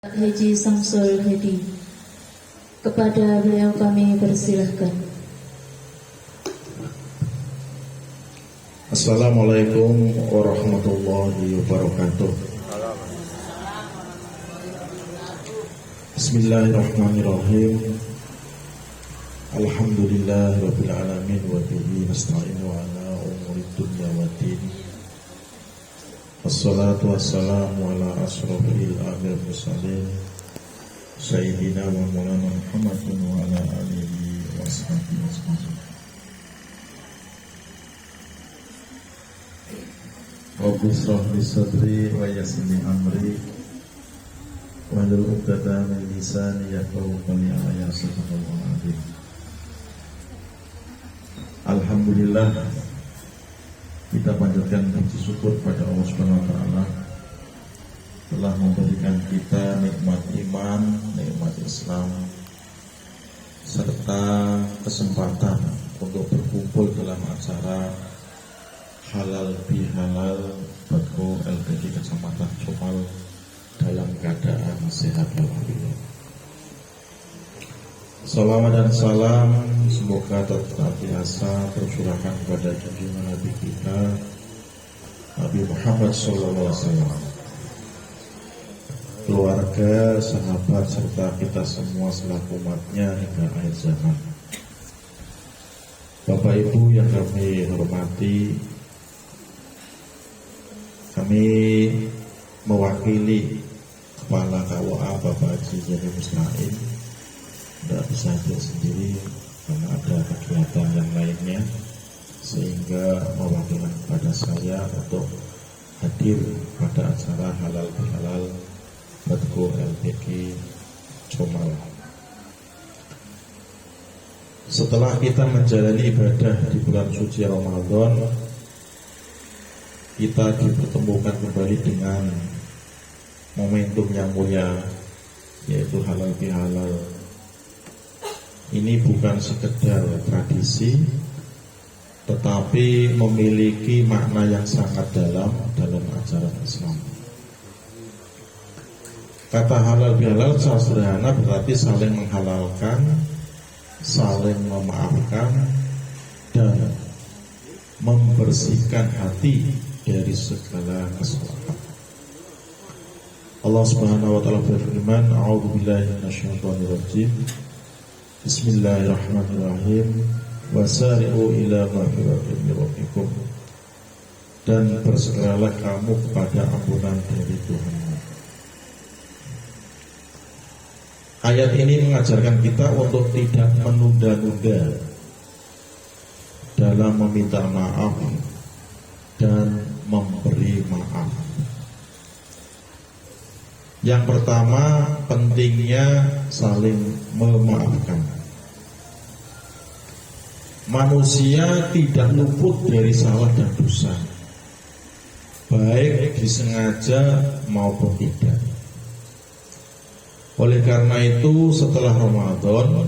Haji Samsul Hadi. Kepada beliau kami persilahkan. Assalamualaikum warahmatullahi wabarakatuh. Bismillahirrahmanirrahim. Alhamdulillahirabbil alamin wa bihi nasta'inu ala umuri dunya waddin. Wassalatu wassalamu ala asrofil amir mursalin Sayyidina wa maulana Muhammadin wa ala alihi wa sahbihi ajma'in. Rabbi shrah li sadri wa yassir li amri wahlul 'uqdatam min lisani yafqahu qawli. Alhamdulillah, kita panjatkan puji syukur pada Allah Subhanahu wa taala telah memberikan kita nikmat iman, nikmat Islam, serta kesempatan untuk berkumpul dalam acara halal bihalal Badko LPG Kecamatan Comal dalam keadaan sehat walafiat. Salawat dan salam semoga tetap biasa tercurahkan kepada junjungan Nabi kita Nabi Muhammad SAW, keluarga, sahabat, serta kita semua selaku umatnya hingga akhir zaman. Bapak Ibu yang kami hormati, kami mewakili Kepala KUA Bapak Haji Jadi Musnaim tidak bisa hadir sendiri karena ada kegiatan yang lainnya, sehingga mewakilkan kepada saya untuk hadir pada acara halal bihalal Badko LPG Comal. Setelah kita menjalani ibadah di bulan suci Ramadan, kita dipertemukan kembali dengan momentum yang mulia, yaitu halal bihalal. Ini bukan sekedar tradisi, tetapi memiliki makna yang sangat dalam ajaran Islam. Kata halal bihalal secara sederhana berarti saling menghalalkan, saling memaafkan, dan membersihkan hati dari segala kesalahan. Allah Subhanahu wa taala berfirman, A'udzubillahi minasyaitonirrajim. Bismillahirrahmanirrahim. Wasari'u ila maghfiratin min rabbikum. Dan bersegeralah kamu kepada ampunan dari Tuhanmu. Ayat ini mengajarkan kita untuk tidak menunda-nunda dalam meminta maaf dan memberi maaf. Yang pertama, pentingnya saling memaafkan. Manusia tidak luput dari salah dan dosa, baik disengaja maupun tidak. Oleh karena itu, setelah Ramadan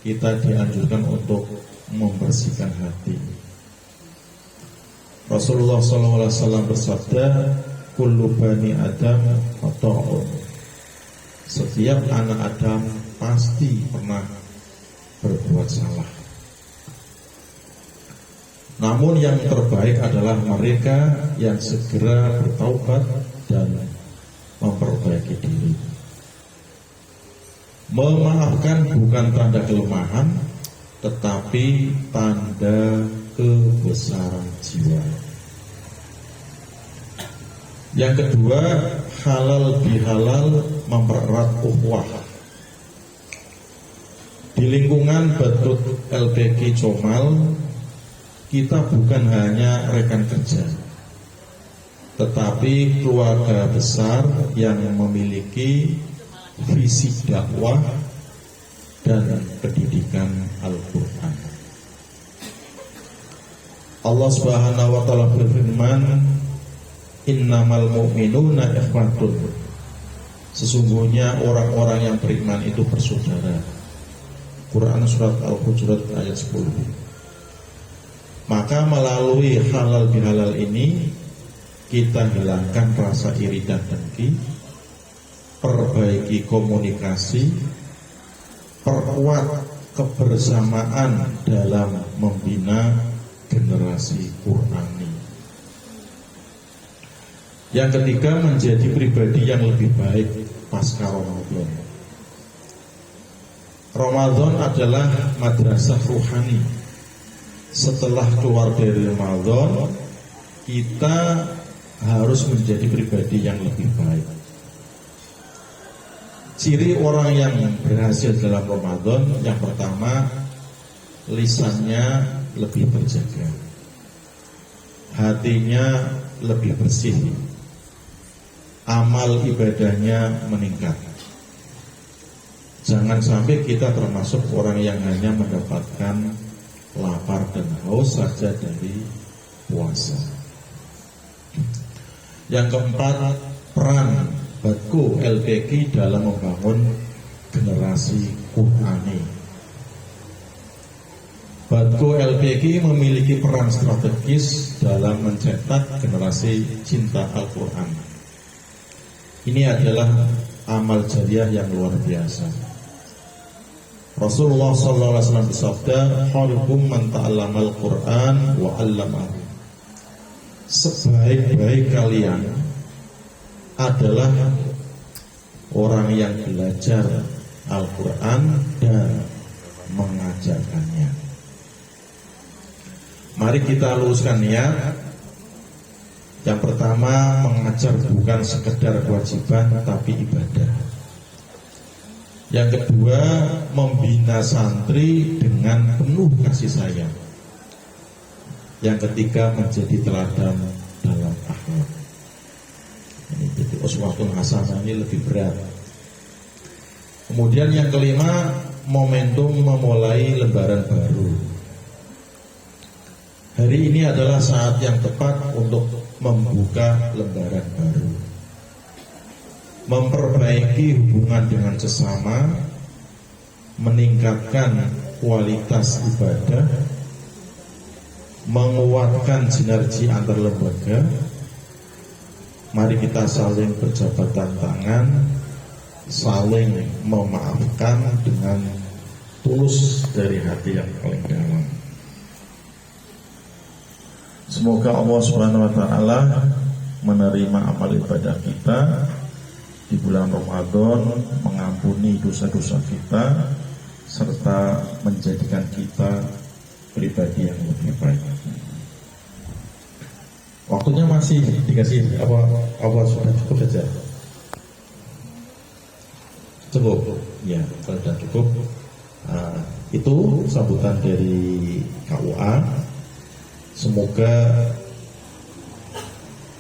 kita dianjurkan untuk membersihkan hati. Rasulullah SAW bersabda, kullu bani Adam khata'un. Setiap anak Adam pasti pernah berbuat salah. Namun yang terbaik adalah mereka yang segera bertaubat dan memperbaiki diri. Memaafkan bukan tanda kelemahan, tetapi tanda kebesaran jiwa. Yang kedua, halal bihalal mempererat ukhuwah. Di lingkungan Badko LPG Comal, kita bukan hanya rekan kerja, tetapi keluarga besar yang memiliki visi dakwah dan pendidikan Al-Quran. Allah Subhanahu wa taala berfirman, innamal mu'minuna ikhwatun. Sesungguhnya orang-orang yang beriman itu bersaudara. Quran surat Al-Hujurat ayat 10. Maka melalui halal bihalal ini kita hilangkan rasa iri dan dengki, perbaiki komunikasi, perkuat kebersamaan dalam membina generasi Qurani. Yang ketiga, menjadi pribadi yang lebih baik pasca Ramadan. Ramadan adalah madrasah ruhani. Setelah keluar dari Ramadan, kita harus menjadi pribadi yang lebih baik. Ciri orang yang berhasil dalam Ramadan, yang pertama, lisannya lebih terjaga, hatinya lebih bersih, amal ibadahnya meningkat. Jangan sampai kita termasuk orang yang hanya mendapatkan lapar dan haus saja dari puasa. Yang keempat, peran Badku LPK dalam membangun generasi Qurani. Badku LPK memiliki peran strategis dalam mencetak generasi cinta Al-Quran. Ini adalah amal jariah yang luar biasa. Rasulullah SAW bersabda, "Khairukum man ta'allamal Qur'an wa 'allamahu." Sebaik-baik kalian adalah orang yang belajar Al-Quran dan mengajarkannya. Mari kita luruskan niat. Yang pertama, mengajar bukan sekedar kewajiban tapi ibadah. Yang kedua, membina santri dengan penuh kasih sayang. Yang ketiga, menjadi teladan dalam akhlak. Ini jadi uswatun hasanah, ini lebih berat. Kemudian yang kelima, momentum memulai lembaran baru. Hari ini adalah saat yang tepat untuk membuka lembaran baru, memperbaiki hubungan dengan sesama, meningkatkan kualitas ibadah, menguatkan sinergi antar lembaga. Mari kita saling berjabatan tangan, saling memaafkan dengan tulus dari hati yang paling dalam. Semoga Allah Subhanahu wa taala menerima amal ibadah kita di bulan Ramadan, mengampuni dosa-dosa kita serta menjadikan kita pribadi yang lebih baik. Waktunya masih dikasih apa sudah cukup saja? Cukup, ya kalau sudah cukup. Itu sambutan dari KUA. Semoga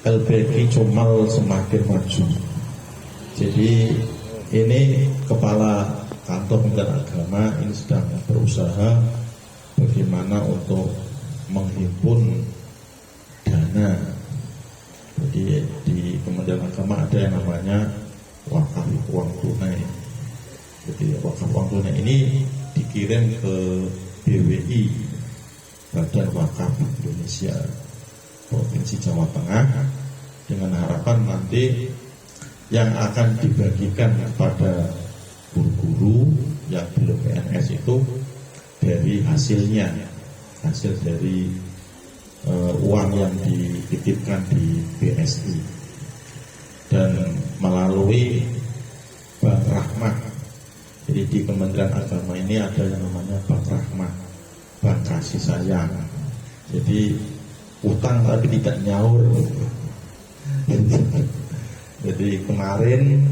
LPK Comal semakin maju. Jadi ini kepala kantor Kementerian Agama ini sedang berusaha bagaimana untuk menghimpun dana. Jadi di Kementerian Agama ada yang namanya wakaf uang tunai. Jadi wakaf uang tunai ini dikirim ke BWI, Badan Wakaf Indonesia Provinsi Jawa Tengah, dengan harapan nanti yang akan dibagikan kepada guru-guru yang belum PNS itu dari hasil dari uang yang dititipkan di BSI dan melalui Bank Rahmah. Jadi di Kementerian Agama ini ada yang namanya Bank Rahmah, Bank Kasih Sayang. Jadi utang tapi tidak nyaur. Jadi kemarin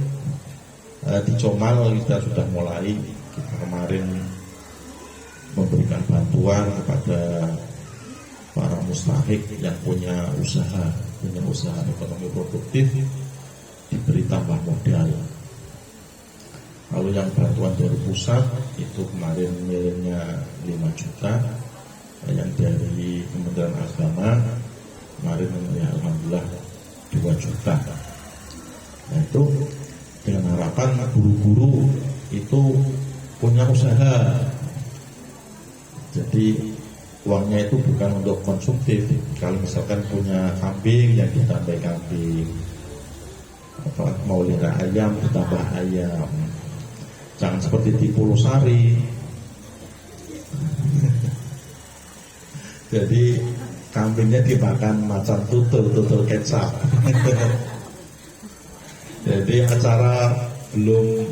di Comal kita sudah mulai. Kita kemarin memberikan bantuan kepada para mustahik yang punya usaha ekonomi produktif, diberi tambah modal. Lalu yang bantuan dari pusat itu kemarin nilainya 5 juta, yang dari Kementerian Agama kemarin ya alhamdulillah 2 juta. Nah itu dengan harapan guru-guru itu punya usaha. Jadi uangnya itu bukan untuk konsumtif. Kalau misalkan punya kambing, yang ditambahi kambing. mau lihara ayam ditambah ayam. Jangan seperti di Pulau Sari. Jadi kambingnya dimakan macan tutul kecap. Jadi acara belum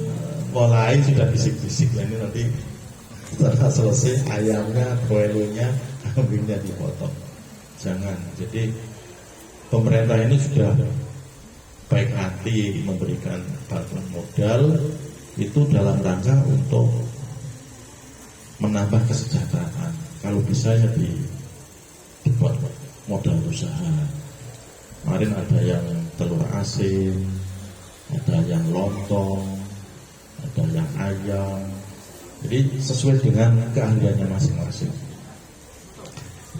mulai sudah bisik-bisik. Ini nanti setelah selesai ayamnya, koelonya, kambingnya dipotong. Jangan. Jadi pemerintah ini sudah baik hati memberikan bantuan modal itu dalam rangka untuk menambah kesejahteraan. Kalau bisa ya dibuat modal usaha. Kemarin ada yang telur asin, ada yang lontong, ada yang ayam. Jadi sesuai dengan keahliannya masing-masing.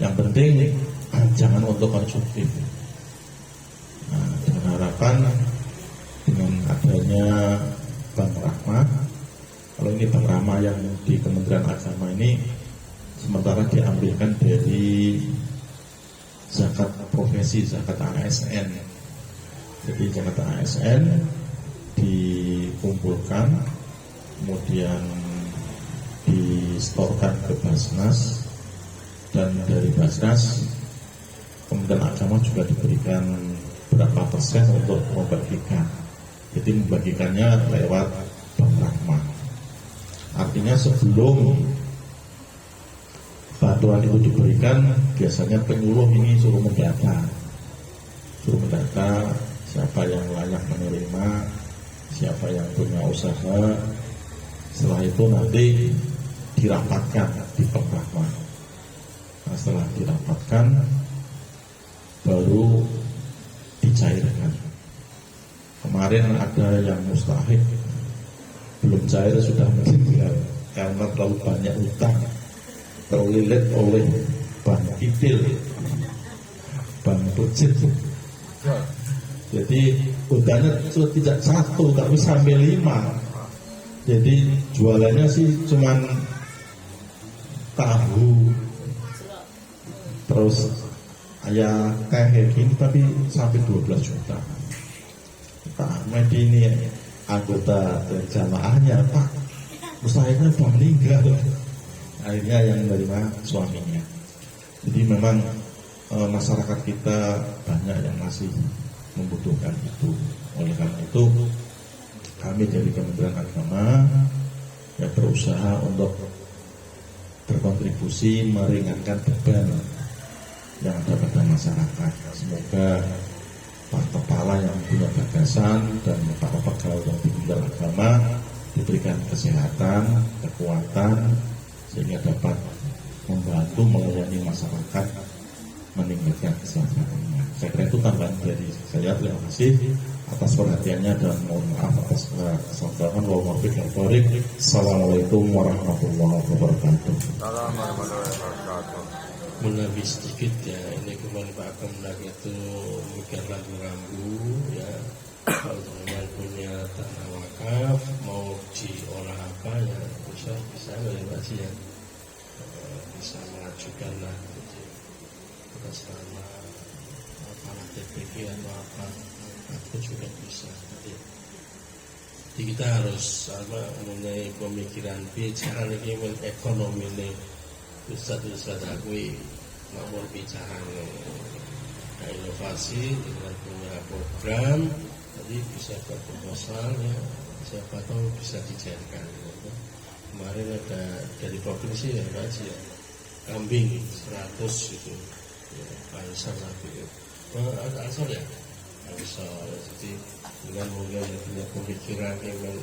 Yang penting jangan untuk konsumtif. Nah, dengan harapan dengan adanya Bank Rahmah, kalau ini Bank Rahmah yang di Kementerian Agama ini sementara diambilkan dari zakat profesi, zakat ASN. Jadi zakat ASN dikumpulkan, kemudian distorkan ke Basnas, dan dari Basnas Kementerian Agama juga diberikan berapa persen untuk membagikan. Jadi membagikannya lewat Bank Rahmah. Artinya sebelum bantuan itu diberikan, biasanya penyuluh ini suruh mendata siapa yang layak menerima, siapa yang punya usaha. Setelah itu nanti dirapatkan di Bank Rahmah. Nah, setelah dirapatkan baru dicairkan. Kemarin ada yang mustahik belum cair sudah meninggal karena terlalu banyak utang, terlilit oleh bank itil, bank budget. Jadi utangnya tidak satu tapi sampai 5. Jadi jualannya sih cuman tahu, terus ayah teh gini tapi sampai 12 juta. Pak Ahmad ini anggota dari jamaahnya, Pak mustahiknya sudah meninggal. Akhirnya yang menerima suaminya. Jadi memang masyarakat kita banyak yang masih membutuhkan itu. Oleh karena itu kami dari Kementerian Agama ya berusaha untuk berkontribusi meringankan beban yang ada pada masyarakat. Semoga para kepala yang punya gagasan dan para pegawai yang di bidang agama diberikan kesehatan, kekuatan sehingga dapat membantu melayani masyarakat meningkatkan kesehatannya. Saya kira itu tambahan dari saya. Terima kasih atas perhatiannya dan mohon maaf atas kesalahan. Assalamualaikum warahmatullahi wabarakatuh. Menambah sedikit ya, ini kembali Pak Kemendak itu bukan rambu-rambu ya. Kalau teman punya tanah wakaf mau diolah apa ya bisa masih ya, bisa mengajukan lah gitu. Atas nama apalah TPG atau apa, aku juga bisa. Jadi kita harus mempunyai pemikiran bicara lagi ekonomi nih. Ustadz aku mau bicara inovasi dengan punya program, jadi bisa buat proposal ya, siapa tahu bisa dijalankan. Kemarin ada dari provinsi ya kambing 100 itu ya, Ansar lagi ada asal ya asal. Jadi dengan mungkin yang punya pemikiran dengan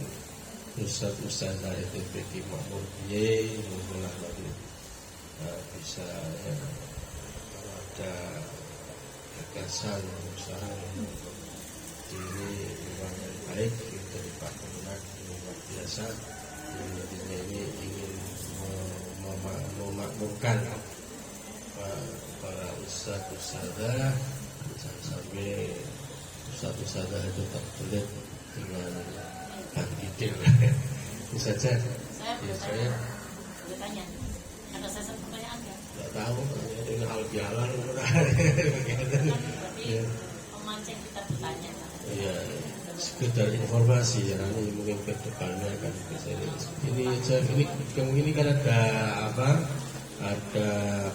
Ustadz dari TPG Makmur Biye mungkinlah lagi bisa ya, kalau ada gagasan usaha ini memang yang baik dari Pak Kemendak luar biasa. Intinya ini ingin memakmurkan para ustadz-ustadzah, jangan sampai ustadz-ustadzah itu terbelit dengan bankitir. Itu saja. Saya bertanya. Ada saya pertanyaan ya? Tidak tahu, ini hal jalan. Berarti memancing kita bertanya. Iya. sekedar informasi ya, nanti mungkin ke depannya akan bisa ini aja. Ini kan ada apa, ada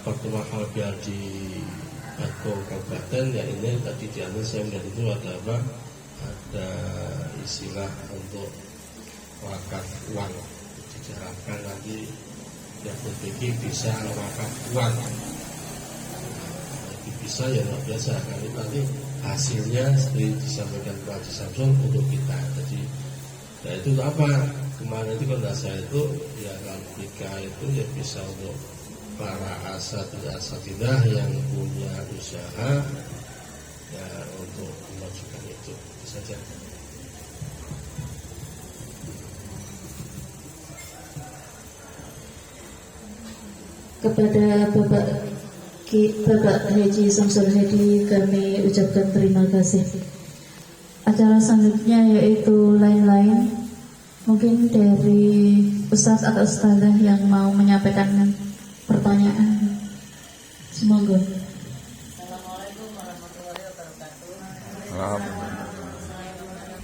pertemuan halbial di Batu Kabupaten ya, ini tadi di atas saya melihat itu ada apa, ada istilah untuk wakaf uang, diharapkan nanti yang berpikir bisa wakaf uang, bisa ya luar biasa kali nanti hasilnya seperti disampaikan Pak Haji Samsul untuk kita. Jadi ya itu apa kemarin itu kalau saya itu ya Alfika itu ya bisa untuk para asatidah yang punya usaha ya untuk memajukan itu saja. Kepada Bapak Haji Samsul Hadi kami ucapkan terima kasih. Acara selanjutnya yaitu lain-lain. Mungkin dari Ustadz atau Ustadzah yang mau menyampaikan pertanyaan. Semoga. Assalamualaikum warahmatullahi wabarakatuh.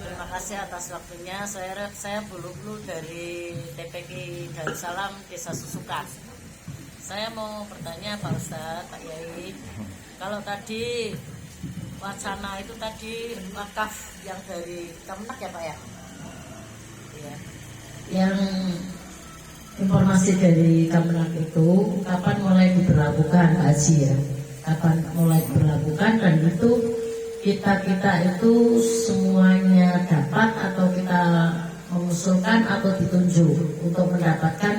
Terima kasih atas waktunya. Saya Bulu dari TPK Darussalam Desa Susukan. Saya mau bertanya Pak Ustadz, Pak Yai, kalau tadi wacana itu tadi wakaf yang dari Kemenak ya Pak ya? Ya. Yang informasi dari Kemenak itu kapan mulai diberlakukan Pak Haji ya? Kapan mulai diberlakukan dan itu kita itu semuanya dapat atau kita mengusulkan atau ditunjuk untuk mendapatkan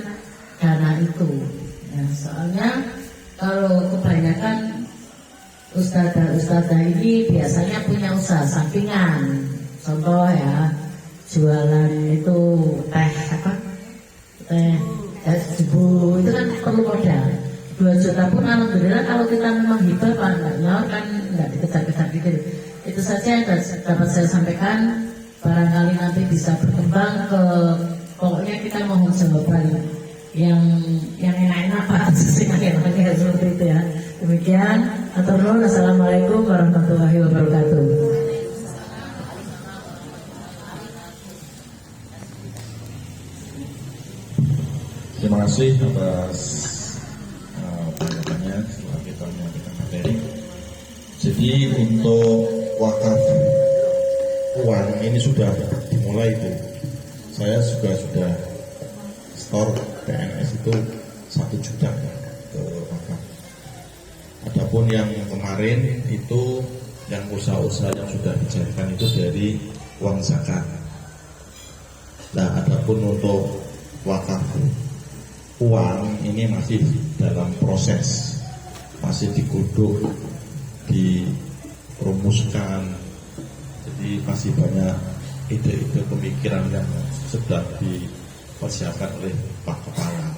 dana itu? Ya, soalnya kalau kebanyakan ustadzah ini biasanya punya usaha sampingan. Contoh ya, jualan itu teh jebu itu kan perlu modal 2 juta pun alhamdulillah. Kalau kita memang hibah Pak kan nggak dikejar-kejar gitu. Itu saja yang dapat saya sampaikan. Barangkali nanti bisa berkembang ke, pokoknya kita mohon jawaban yang enak-enak Pak, yang seperti itu ya. Demikian, assalamualaikum warahmatullahi wabarakatuh. Terima kasih atas penyampaiannya. Setelah kita menyampaikan materi, jadi untuk wakaf uang ini sudah dimulai itu. Saya juga sudah store PNS itu 1 juta ke wakaf. Adapun yang kemarin itu yang usaha-usaha yang sudah dicairkan itu dari uang zakat. Nah, adapun untuk wakaf uang ini masih dalam proses, masih digodok, dirumuskan. Jadi masih banyak ide-ide pemikiran yang sedang dipersiapkan oleh Pak Kepala.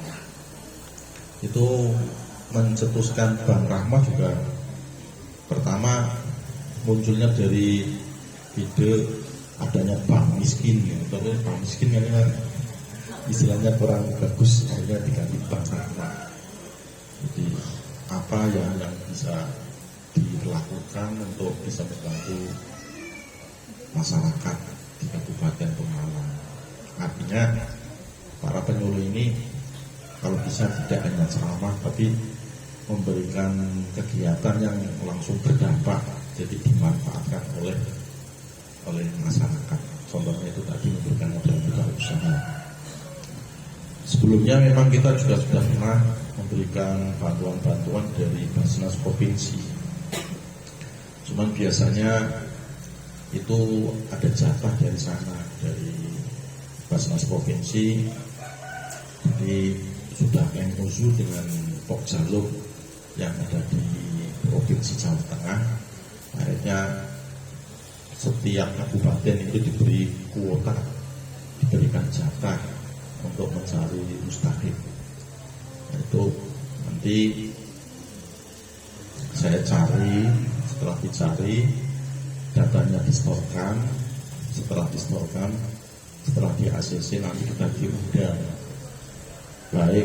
Itu mencetuskan Bank Rahmah juga pertama munculnya dari ide adanya bank miskin. Contohnya bank miskin kan istilahnya kurang bagus, akhirnya diganti Bank Rahmah. Jadi apa yang bisa dilakukan untuk bisa membantu masyarakat di Kabupaten Pemalang. Artinya para penyuluh ini kalau bisa tidak hanya ceramah tapi memberikan kegiatan yang langsung berdampak, jadi dimanfaatkan oleh masyarakat. Contohnya itu tadi memberikan modal usaha. Sebelumnya memang kita juga sudah pernah memberikan bantuan-bantuan dari Basnas Provinsi. Cuman biasanya itu ada jatah dari sana, dari Basnas Provinsi. Jadi sudah MOU dengan Pokjaluk yang ada di Provinsi Jawa Tengah. Akhirnya setiap kabupaten itu diberi kuota, diberikan jatah untuk mencari mustahik. Itu nanti saya cari, setelah dicari datanya distorkan, setelah di ACC nanti kita diundang baik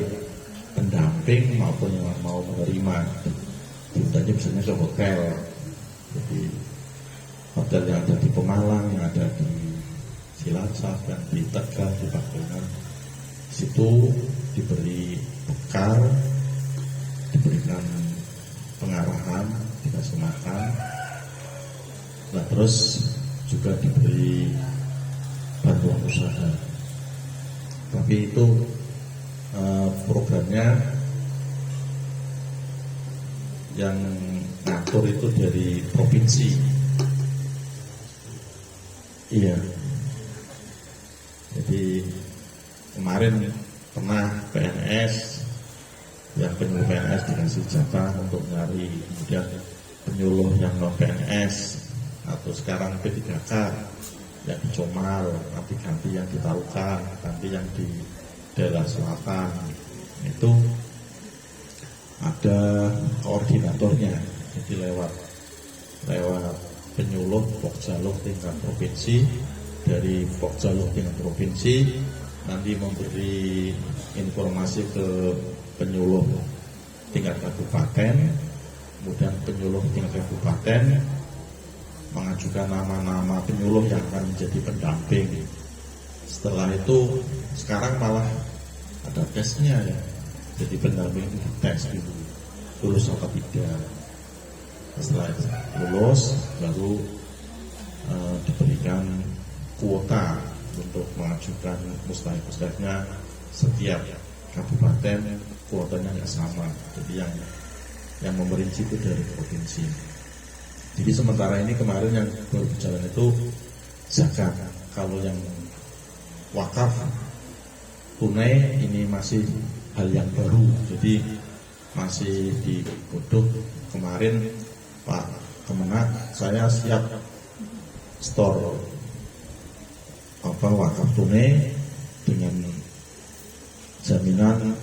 pendamping maupun yang mau menerima. Diundangnya biasanya ke hotel, jadi hotel yang ada di Pemalang, yang ada di Cilacap, yang di Tegal, di Pakungan. Situ diberi bekal, diberikan pengarahan, dikasih makan. Nah, terus juga diberi bantuan usaha. Tapi itu programnya yang ngatur itu dari provinsi. Iya. Jadi kemarin pernah PNS, yang penyuluh PNS dikasih jatah untuk nyari, kemudian penyuluh yang non PNS, atau sekarang P3K yang di Comal, nanti ganti yang di Tarukan, ganti yang di daerah selatan. Itu ada koordinatornya, jadi lewat penyuluh Pokjaluk tingkat provinsi. Dari Pokjaluk tingkat provinsi nanti memberi informasi ke penyuluh tingkat kabupaten, kemudian penyuluh tingkat kabupaten mengajukan nama-nama penyuluh yang akan menjadi pendamping. Setelah itu sekarang malah ada tesnya ya, jadi pendamping itu dites dulu, lulus atau tidak. Setelah itu lulus baru diberikan kuota untuk mengajukan mustahik-mustahiknya. Setiap kabupaten kuotanya nggak sama, jadi yang memerinci itu dari provinsi. Jadi sementara ini kemarin yang baru berjalan itu zakat. Kalau yang wakaf tunai ini masih hal yang baru, jadi masih digodok. Kemarin Pak Kemenak, saya siap store wakaf tunai dengan jaminan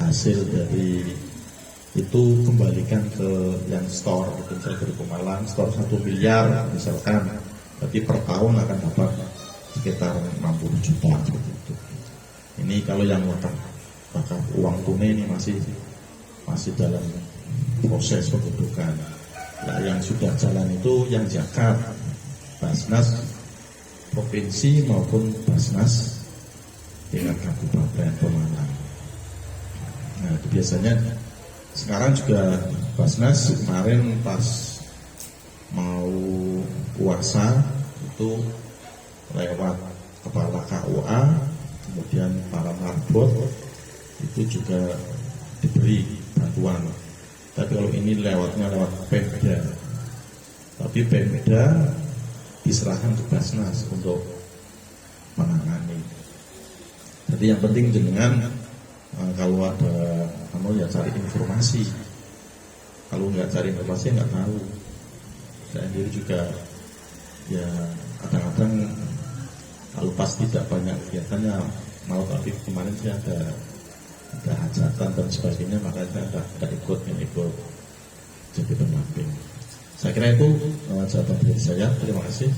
hasil dari itu kembalikan ke yang store, misalnya dari Pemalang store 1 miliar misalkan, berarti per tahun akan dapat sekitar 60 juta seperti itu. Ini kalau yang wakaf uang tunai ini masih dalam proses pembentukan. Nah, yang sudah jalan itu yang zakat, Basnas provinsi maupun Basnas tingkat kabupaten Pemalang. Nah, itu biasanya sekarang juga Basnas kemarin pas mau puasa itu lewat kepala KUA, kemudian para marbot itu juga diberi bantuan. Tapi kalau ini lewat Pemda, tapi Pemda diserahkan ke Basnas untuk menangani. Jadi yang penting dengan kalau ada kamu ya cari informasi. Kalau nggak cari informasi nggak tahu. Saya sendiri juga ya kadang-kadang kalau pas tidak banyak kegiatannya mau, tapi kemarin saya ada hajatan dan sebagainya, makanya saya nggak ikut jadi pendamping. Saya kira itu jawaban dari saya. Terima kasih.